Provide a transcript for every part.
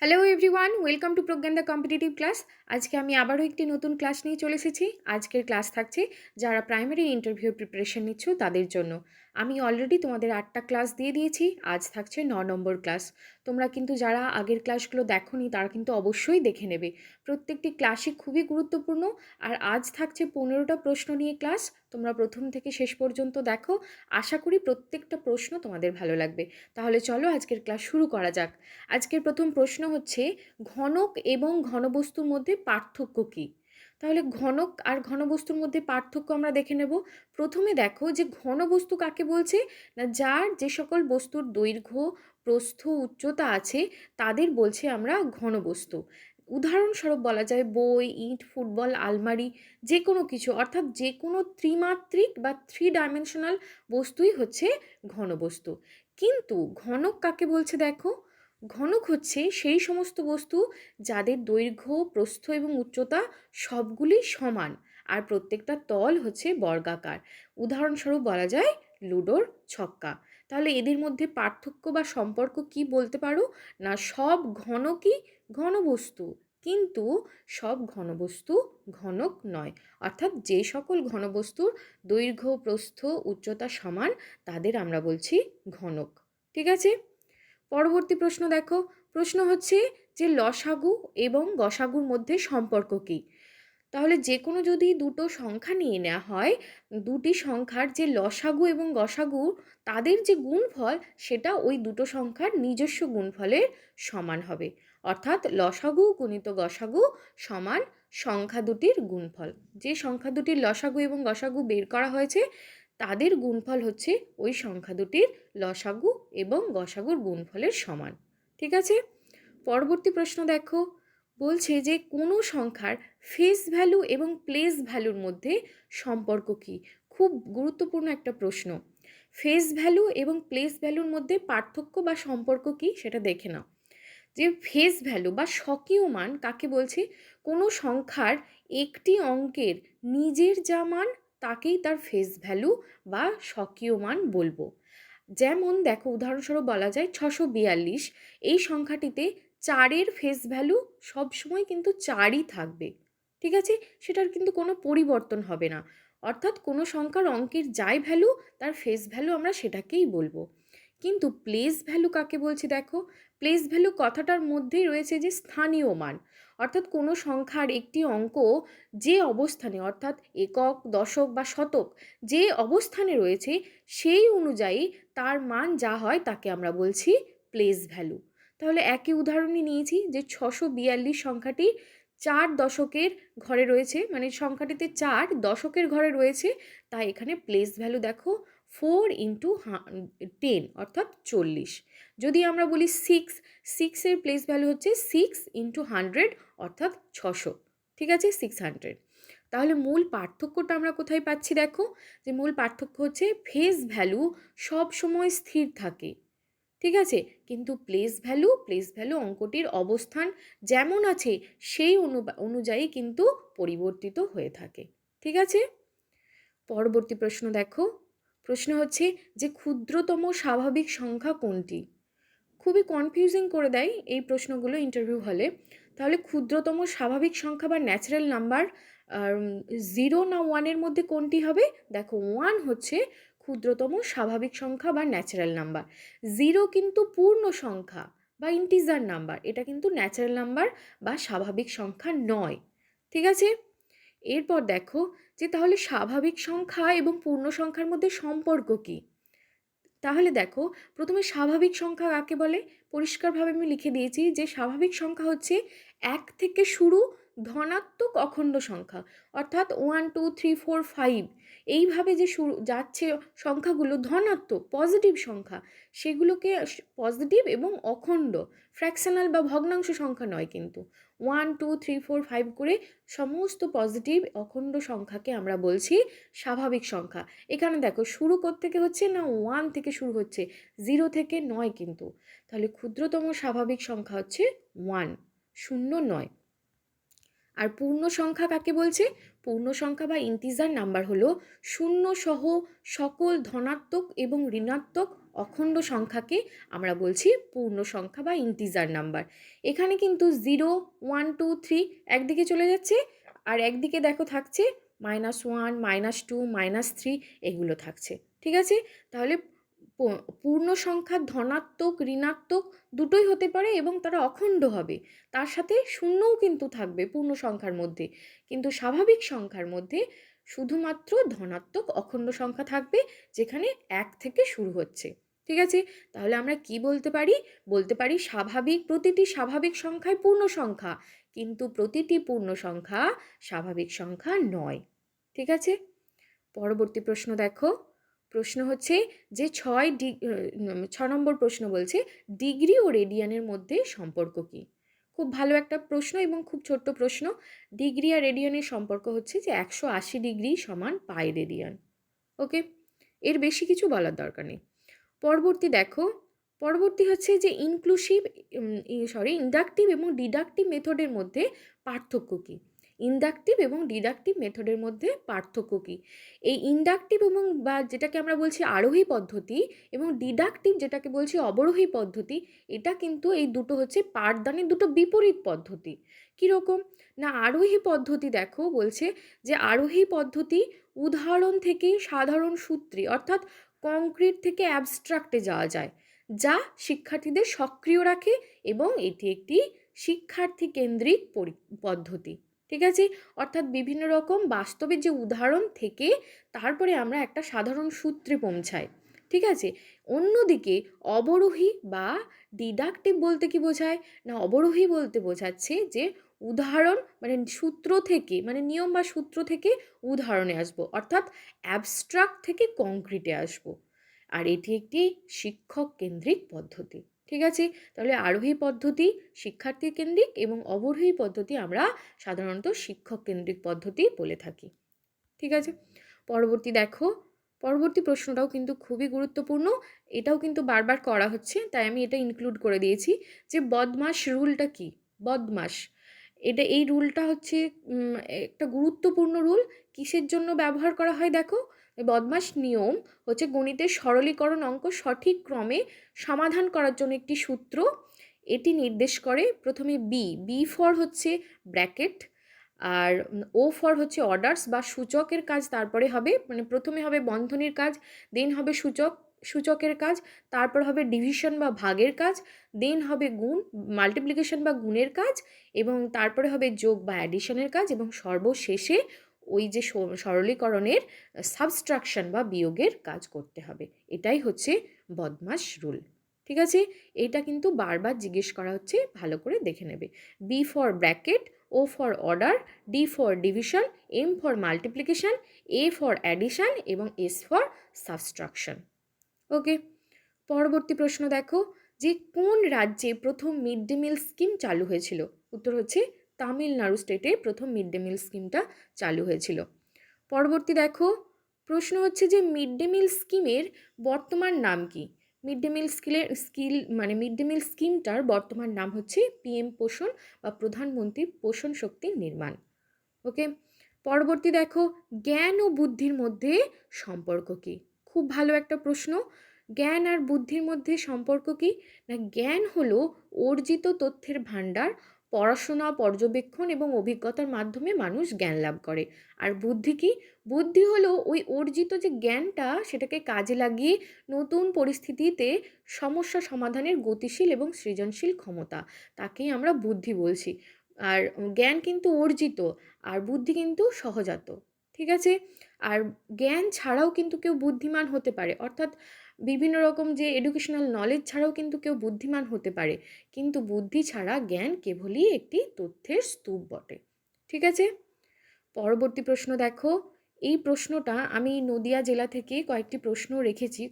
Hello everyone, welcome to Pragyan the competitive class. আজকে আমি আবারও একটি নতুন ক্লাস নিয়ে চলে এসেছি। আজকের ক্লাস থাকছে যারা প্রাইমারি ইন্টারভিউ প্রিপারেশন নিচ্ছ তাদের জন্য। আমি অলরেডি তোমাদের 8টা ক্লাস দিয়ে দিয়েছি, আজ থাকছে 9 নম্বর ক্লাস। তোমরা কিন্তু যারা আগের ক্লাসগুলো দেখোনি তারা কিন্তু অবশ্যই দেখে নেবে। প্রত্যেকটি ক্লাসই খুবই গুরুত্বপূর্ণ। আর আজ থাকছে 15টা প্রশ্ন নিয়ে ক্লাস। তোমরা প্রথম থেকে শেষ পর্যন্ত দেখো, আশা করি প্রত্যেকটা প্রশ্ন তোমাদের ভালো লাগবে। তাহলে চলো আজকের ক্লাস শুরু করা যাক। আজকের প্রথম প্রশ্ন হচ্ছে, ঘনক এবং ঘনবস্তুর মধ্যে পার্থক্য কী? তাহলে ঘনক আর ঘনবস্তুর মধ্যে পার্থক্য আমরা দেখে নেব। প্রথমে দেখো যে ঘনবস্তু কাকে বলছে, না যার যে সকল বস্তুর দৈর্ঘ্য, প্রস্থ, উচ্চতা আছে তাদের বলছে আমরা ঘনবস্তু। উদাহরণস্বরূপ বলা যায় বই, ইট, ফুটবল, আলমারি, যে কোনো কিছু, অর্থাৎ যে কোনো ত্রিমাত্রিক বা 3 ডাইমেনশনাল বস্তুই হচ্ছে ঘনবস্তু। কিন্তু ঘনক কাকে বলছে দেখো, ঘনক হচ্ছে সেই সমস্ত বস্তু যাদের দৈর্ঘ্য, প্রস্থ এবং উচ্চতা সবগুলি সমান, আর প্রত্যেকটা তল হচ্ছে বর্গাকার। উদাহরণস্বরূপ বলা যায় লুডোর ছক্কা। তাহলে এদের মধ্যে পার্থক্য বা সম্পর্ক কি বলতে পারো, না সব ঘনকই ঘনবস্তু, কিন্তু সব ঘনবস্তু ঘনক নয়। অর্থাৎ যে সকল ঘনবস্তুর দৈর্ঘ্য, প্রস্থ, উচ্চতা সমান তাদের আমরা বলছি ঘনক। ঠিক আছে, পরবর্তী প্রশ্ন দেখো। প্রশ্ন হচ্ছে যে লসাগু এবং গসাগুর মধ্যে সম্পর্ক কী? তাহলে যে কোনো যদি দুটো সংখ্যা নিয়ে নেওয়া হয়, দুটি সংখ্যার যে লসাগু এবং গসাগু তাদের যে গুণফল সেটা ওই দুটো সংখ্যার নিজস্ব গুণফলের সমান হবে। অর্থাৎ লসাগু গুণিত গসাগু সমান সংখ্যা দুটির গুণফল। যে সংখ্যা দুটির লসাগু এবং গসাগু বের করা হয়েছে তাদের গুণফল হচ্ছে ওই সংখ্যা দুটির লসাগু এবং গসাগুর গুণফলের সমান। ঠিক আছে, পরবর্তী প্রশ্ন দেখো। বলছে যে কোনো সংখ্যার ফেস ভ্যালু এবং প্লেস ভ্যালুর মধ্যে সম্পর্ক কী? খুব গুরুত্বপূর্ণ একটা প্রশ্ন। ফেস ভ্যালু এবং প্লেস ভ্যালুর মধ্যে পার্থক্য বা সম্পর্ক কী সেটা দেখে নাও। যে ফেস ভ্যালু বা স্বকীয় মান কাকে বলছে, কোনো সংখ্যার একটি অঙ্কের নিজের যা মান তাকেই তার ফেস ভ্যালু বা স্বকীয় মান বলবো। যেমন দেখো, উদাহরণস্বরূপ বলা যায় 642, এই সংখ্যাটিতে 4-এর ফেস ভ্যালু সবসময় কিন্তু 4ই থাকবে। ঠিক আছে, সেটার কিন্তু কোনো পরিবর্তন হবে না। অর্থাৎ কোনো সংখ্যার অঙ্কের যাই ভ্যালু তার ফেস ভ্যালু আমরা সেটাকেই বলবো। কিন্তু প্লেস ভ্যালু কাকে বলছি দেখো, প্লেস ভ্যালু কথাটার মধ্যেই রয়েছে যে স্থানীয় মান। অর্থাৎ কোনো সংখ্যার একটি অঙ্ক যে অবস্থানে, অর্থাৎ একক, দশক বা শতক যে অবস্থানে রয়েছে সেই অনুযায়ী তার মান যা হয় তাকে আমরা বলছি প্লেস ভ্যালু। তাহলে একই উদাহরণই নিয়েছি যে 642 সংখ্যাটি 4 দশকের ঘরে রয়েছে, মানে সংখ্যাটিতে 4 দশকের ঘরে রয়েছে, তাই এখানে প্লেস ভ্যালু দেখো 4 × 10 অর্থাৎ 40। যদি আমরা বলি 6 এর প্লেস ভ্যালু হচ্ছে 6 × 100 অর্থাৎ 600। ঠিক আছে, 600। তাহলে মূল পার্থক্যটা আমরা কোথায় পাচ্ছি দেখো, যে মূল পার্থক্য হচ্ছে ফেস ভ্যালু সব সময় স্থির থাকে। ঠিক আছে, কিন্তু প্লেস ভ্যালু অঙ্কটির অবস্থান যেমন আছে সেই অনুযায়ী কিন্তু পরিবর্তিত হয়ে থাকে। ঠিক আছে, পরবর্তী প্রশ্ন দেখো। প্রশ্ন হচ্ছে যে ক্ষুদ্রতম স্বাভাবিক সংখ্যা কোনটি? খুবই কনফিউজিং করে দেয় এই প্রশ্নগুলো ইন্টারভিউ হলে। তাহলে ক্ষুদ্রতম স্বাভাবিক সংখ্যা বা ন্যাচারাল নাম্বার 0 না 1-এর মধ্যে কোনটি হবে? দেখো, 1 হচ্ছে ক্ষুদ্রতম স্বাভাবিক সংখ্যা বা ন্যাচারাল নাম্বার। 0 কিন্তু পূর্ণ সংখ্যা বা ইন্টিজার নাম্বার, এটা কিন্তু ন্যাচারাল নাম্বার বা স্বাভাবিক সংখ্যা নয়। ঠিক আছে, এরপর দেখো যে তাহলে স্বাভাবিক সংখ্যা এবং পূর্ণ সংখ্যার মধ্যে সম্পর্ক কী? তাহলে দেখো, প্রথমে স্বাভাবিক সংখ্যা কাকে বলে পরিষ্কারভাবে আমি লিখে দিয়েছি যে স্বাভাবিক সংখ্যা হচ্ছে 1 থেকে শুরু ধনাত্মক অখণ্ড সংখ্যা, অর্থাৎ 1 2 3 4 5 এইভাবে যে শুরু যাচ্ছে সংখ্যাগুলো ধনাত্মক পজিটিভ সংখ্যা, সেগুলোকে পজিটিভ এবং অখণ্ড ফ্র্যাকশনাল বা ভগ্নাংশ সংখ্যা নয়, কিন্তু 1 2 3 4 5 করে সমস্ত পজিটিভ অখণ্ড সংখ্যাকে আমরা বলছি স্বাভাবিক সংখ্যা। এখানে দেখো শুরু থেকে হচ্ছে না 1 থেকে শুরু হচ্ছে, 0 থেকে নয় কিন্তু। তাহলে ক্ষুদ্রতম স্বাভাবিক সংখ্যা হচ্ছে 1, 0 নয়। আর পূর্ণ সংখ্যা কাকে বলছে? পূর্ণ সংখ্যা বা ইন্টিজার নাম্বার হলো শূন্য সহ সকল ধনাত্মক এবং ঋণাত্মক অখণ্ড সংখ্যাকে আমরা বলছি পূর্ণ সংখ্যা বা ইন্টিজার নাম্বার। এখানে কিন্তু 0, 1, 2, 3 একদিকে চলে যাচ্ছে, আর একদিকে দেখো থাকছে -1, -2, -3 এগুলো থাকছে। ঠিক আছে, তাহলে পূর্ণ সংখ্যা ধনাত্মক ঋণাত্মক দুটোই হতে পারে এবং তারা অখণ্ড হবে, তার সাথে শূন্যও কিন্তু থাকবে পূর্ণ সংখ্যার মধ্যে, কিন্তু স্বাভাবিক সংখ্যার মধ্যে শুধুমাত্র ধনাত্মক অখণ্ড সংখ্যা থাকবে, যেখানে 1 থেকে শুরু হচ্ছে। ঠিক আছে, তাহলে আমরা কি বলতে পারি? বলতে পারি প্রতিটি স্বাভাবিক সংখ্যাই পূর্ণ সংখ্যা, কিন্তু প্রতিটি পূর্ণ সংখ্যা স্বাভাবিক সংখ্যা নয়। ঠিক আছে, পরবর্তী প্রশ্ন দেখো। প্রশ্ন হচ্ছে যে 6 নম্বর প্রশ্ন বলছে ডিগ্রি ও রেডিয়ানের মধ্যে সম্পর্ক কি? খুব ভালো একটা প্রশ্ন এবং খুব ছোট্ট প্রশ্ন। ডিগ্রি আর রেডিয়ানের সম্পর্ক হচ্ছে যে 180 ডিগ্রি সমান পাই রেডিয়ান। ওকে, এর বেশি কিছু বলার দরকার নেই। পরবর্তী হচ্ছে যে ইন্ডাকটিভ এবং ডিডাকটিভ মেথডের মধ্যে পার্থক্য কী? ইন্ডাকটিভ এবং ডিডাকটিভ মেথডের মধ্যে পার্থক্য কী? এই ইন্ডাকটিভ এবং বা যেটাকে আমরা বলছি আরোহী পদ্ধতি এবং ডিডাকটিভ যেটাকে বলছি অবরোহী পদ্ধতি, এটা কিন্তু এই দুটো হচ্ছে পাঠদানের দুটো বিপরীত পদ্ধতি। কীরকম না, আরোহী পদ্ধতি দেখো বলছে যে আরোহী পদ্ধতি উদাহরণ থেকে সাধারণ সূত্রে অর্থাৎ কংক্রিট থেকে অ্যাবস্ট্রাক্টে যাওয়া যায়, যা শিক্ষার্থীদের সক্রিয় রাখে এবং এটি একটি শিক্ষার্থী কেন্দ্রিক পদ্ধতি। ঠিক আছে, অর্থাৎ বিভিন্ন রকম বাস্তবের যে উদাহরণ থেকে তারপরে আমরা একটা সাধারণ সূত্রে পৌঁছাই। ঠিক আছে, অন্যদিকে অবরোহী বা ডিডাকটিভ বলতে কি বোঝায় না, অবরোহী বলতে বোঝাচ্ছে যে উদাহরণ মানে সূত্র থেকে মানে নিয়ম বা সূত্র থেকে উদাহরণে আসবো, অর্থাৎ অ্যাবস্ট্রাক্ট থেকে কংক্রিটে আসবো, আর এটি একটি শিক্ষক কেন্দ্রিক পদ্ধতি। ঠিক আছে, তাহলে আরোহী পদ্ধতি শিক্ষার্থী কেন্দ্রিক এবং অবরোহী পদ্ধতি আমরা সাধারণত শিক্ষক কেন্দ্রিক পদ্ধতি বলে থাকি। ঠিক আছে, পরবর্তী প্রশ্নটাও কিন্তু খুবই গুরুত্বপূর্ণ, এটাও কিন্তু বারবার করা হচ্ছে, তাই আমি এটা ইনক্লুড করে দিয়েছি যে বদমাশ রুলটা কি? বদমাশ, এই রুলটা হচ্ছে একটা গুরুত্বপূর্ণ রুল। কিসের জন্য ব্যবহার করা হয় দেখো? বদমাশ নিয়ম হচ্ছে গণিতের সরলীকরণ অঙ্ক সঠিক ক্রমে সমাধান করার জন্য একটি সূত্র। এটি নির্দেশ করে প্রথমে বি ফর হচ্ছে ব্র্যাকেট, আর ও ফর হচ্ছে অর্ডার্স বা সূচকের কাজ, তারপরে হবে মানে প্রথমে হবে বন্ধনীর কাজ, দেন হবে সূচকের কাজ, তারপর হবে ডিভিশন বা ভাগের কাজ, দেন হবে মাল্টিপ্লিকেশন বা গুণের কাজ, এবং তারপরে হবে যোগ বা অ্যাডিশনের কাজ, এবং সর্বশেষে ওই যে সরলীকরণের সাবস্ট্রাকশন বা বিয়োগের কাজ করতে হবে। এটাই হচ্ছে বদমাশ রুল। ঠিক আছে, এইটা কিন্তু বারবার জিজ্ঞেস করা হচ্ছে, ভালো করে দেখে নেবে। B for bracket, O for order, D for division, M for multiplication, A for addition এবং এস ফর সাবস্ট্রাকশন। ওকে, পরবর্তী প্রশ্ন দেখো যে কোন রাজ্যে প্রথম মিড ডে মিল স্কিম চালু হয়েছিল? উত্তর হচ্ছে তামিলনাড়ু স্টেটে প্রথম মিড ডে মিল স্কিমটা চালু হয়েছিল। পরবর্তী দেখো প্রশ্ন হচ্ছে যে মিড ডে মিল স্কিমের বর্তমান নাম কি? মিড ডে মিল স্কিমটার বর্তমান নাম হচ্ছে পিএম পোষণ বা প্রধানমন্ত্রী পোষণ শক্তি নির্মাণ। ওকে, পরবর্তী দেখো জ্ঞান ও বুদ্ধির মধ্যে সম্পর্ক কি? খুব ভালো একটা প্রশ্ন। জ্ঞান আর বুদ্ধির মধ্যে সম্পর্ক কি না, জ্ঞান হলো অর্জিত তথ্যের ভাণ্ডার, পড়াশোনা পর্যবেক্ষণ এবং অভিজ্ঞতার মাধ্যমে মানুষ জ্ঞান লাভ করে। আর বুদ্ধি কি? বুদ্ধি হলো ওই অর্জিত যে জ্ঞানটা সেটাকে কাজে লাগিয়ে নতুন পরিস্থিতিতে সমস্যা সমাধানের গতিশীল এবং সৃজনশীল ক্ষমতা, তাকেই আমরা বুদ্ধি বলছি। আর জ্ঞান কিন্তু অর্জিত আর বুদ্ধি কিন্তু সহজাত। ঠিক আছে, আর জ্ঞান ছাড়াও কিন্তু কেউ বুদ্ধিমান হতে পারে, অর্থাৎ বিভিন্ন রকম যে এডুকেশনাল নলেজ ছাড়াও কিন্তু কেউ বুদ্ধিমান হতে পারে, কিন্তু বুদ্ধি ছাড়া জ্ঞান কেবলই একটি তথ্যের স্তূপ বটে। ঠিক আছে, পরবর্তী প্রশ্ন দেখো। এই প্রশ্নটা আমি নদিয়া জেলা থেকে কয়েকটি প্রশ্ন রেখেছি,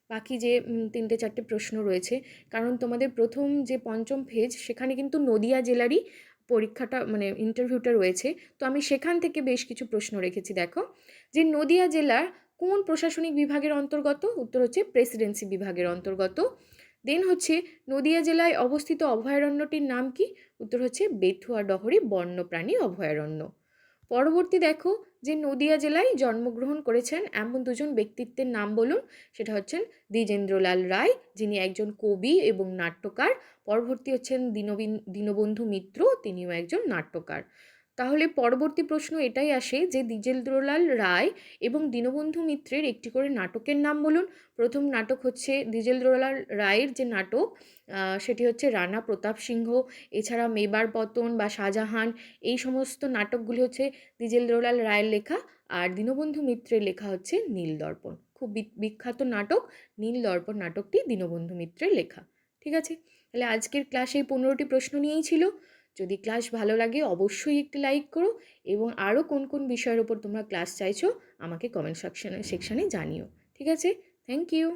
বাকি যে 3-4টে প্রশ্ন রয়েছে, কারণ তোমাদের প্রথম যে পঞ্চম ফেজ সেখানে কিন্তু নদিয়া জেলারই পরীক্ষাটা মানে ইন্টারভিউটা রয়েছে, তো আমি সেখান থেকে বেশ কিছু প্রশ্ন রেখেছি। দেখো যে নদিয়া জেলার কোন প্রশাসনিক বিভাগের অন্তর্গত? উত্তর হচ্ছে প্রেসিডেন্সি বিভাগের অন্তর্গত। দেন হচ্ছে নদিয়া জেলায় অবস্থিত অভয়ারণ্যটির নাম কি? উত্তর হচ্ছে বেথুয়া ডহরি বন্যপ্রাণী অভয়ারণ্য। পরবর্তী দেখো যে নদিয়া জেলায় জন্মগ্রহণ করেছেন এমন দুজন ব্যক্তিত্বের নাম বলুন। সেটা হচ্ছেন দ্বিজেন্দ্রলাল রায়, যিনি একজন কবি এবং নাট্যকার। পরবর্তী হচ্ছেন দীনবন্ধু মিত্র, তিনিও একজন নাট্যকার। তাহলে পরবর্তী প্রশ্ন এটাই আসে যে দ্বিজেন্দ্রলাল রায় এবং দীনবন্ধু মিত্রের একটি করে নাটকের নাম বলুন। প্রথম নাটক হচ্ছে দ্বিজেন্দ্রলাল রায়ের যে নাটক, সেটি হচ্ছে রানা প্রতাপ সিংহ। এছাড়া মেবার পতন বা শাহজাহান, এই সমস্ত নাটকগুলি হচ্ছে দ্বিজেন্দ্রলাল রায়ের লেখা। আর দীনবন্ধু মিত্রের লেখা হচ্ছে নীলদর্পণ। খুব বিখ্যাত নাটক নীলদর্পণ নাটকটি দীনবন্ধু মিত্রের লেখা। ঠিক আছে, তাহলে আজকের ক্লাসে এই 15টি প্রশ্ন নিয়েই ছিল। যদি ক্লাস ভালো লাগে অবশ্যই একটি লাইক করো, এবং আরও কোন কোন বিষয়ের ওপর তোমরা ক্লাস চাইছো আমাকে কমেন্ট সেকশানে জানিও। ঠিক আছে, থ্যাংক ইউ।